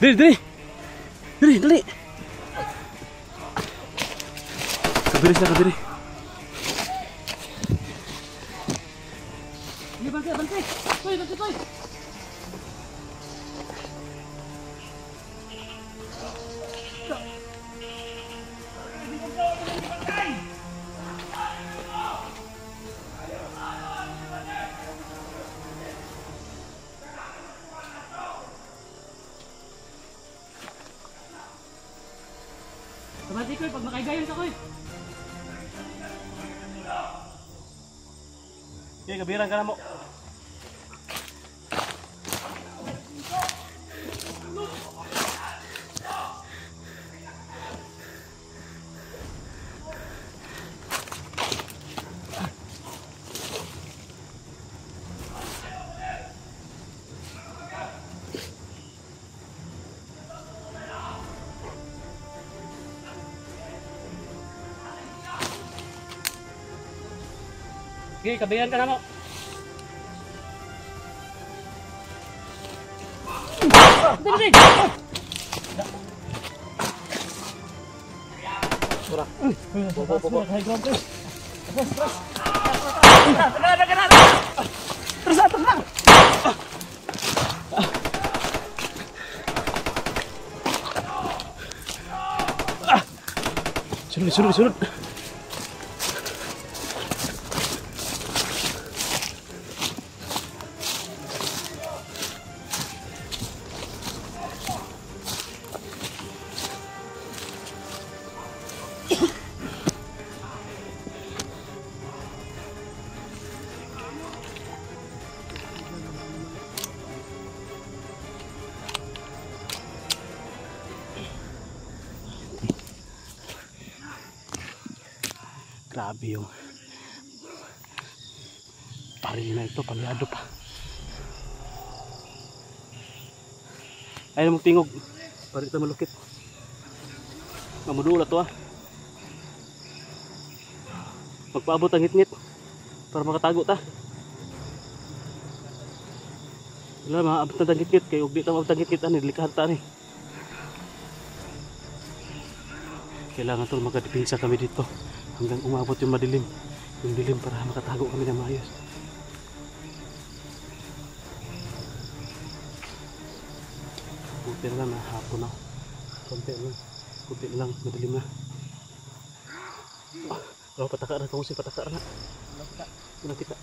Dali. Kabiri. Ini bantai. Toy. Sabati ko, pag makaigayon ka ko. Okay, kabiran ka na mo. Okay, kabayan ka na mo. Dali! Surah. Bawa. High ground terus. Terus. Surut. Grabe yung paril na ito, palyado pa. Ayaw mong tingog, paril ito malukit. Mamudula to Magpaabot ang ngit-ngit para makatago ta. Wala, maabot na ang ngit-ngit, kaya huwag dito maabot ang ngit-ngit, nilikahan ta Kailangan to magkadipinsa kami dito hanggang umabot yung madilim, yung dilim para makatago kami na maayos. Kunti na lang, hapon na. Kunti na lang, madilim na. Pataka na, pataka na. Unang kita.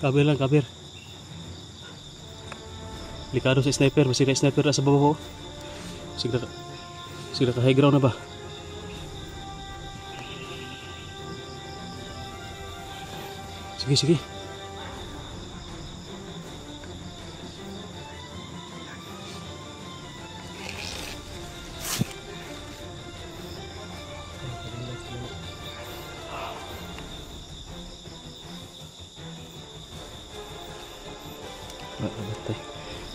Kabir lang, kabir. Likado sa sniper, masih ka sniper sa baba. Sige ka. Sige, naka-high ground na ba? Sige, sige. Batay.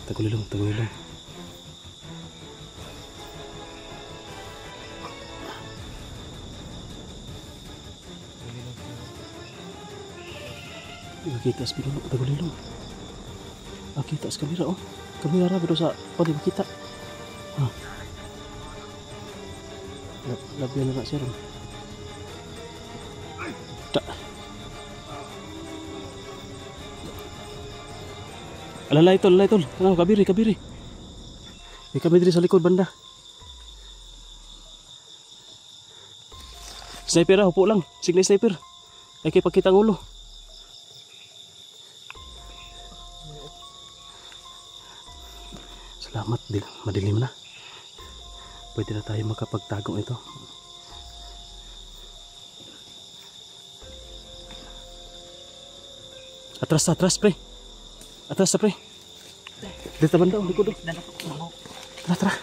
Tagulilong, tagulilong. Makita sa pinuno, tagulilong. Makita sa kamera, oh. Kamera ra, pero sa pwede makita. Ah. Labyan na siya ron. Ta. Alalay tol, alalay tol. Ano, kabiri, kabiri. May kabiri sa likod banda. Sniper ah, upo lang. Signal sniper. Ay kay pagkita ang ulo. Salamat, madilim na. Pwede na tayo makapagtagong ito. Atras, atras pre. Atras pre. Dito banda, likod. Tara, tara.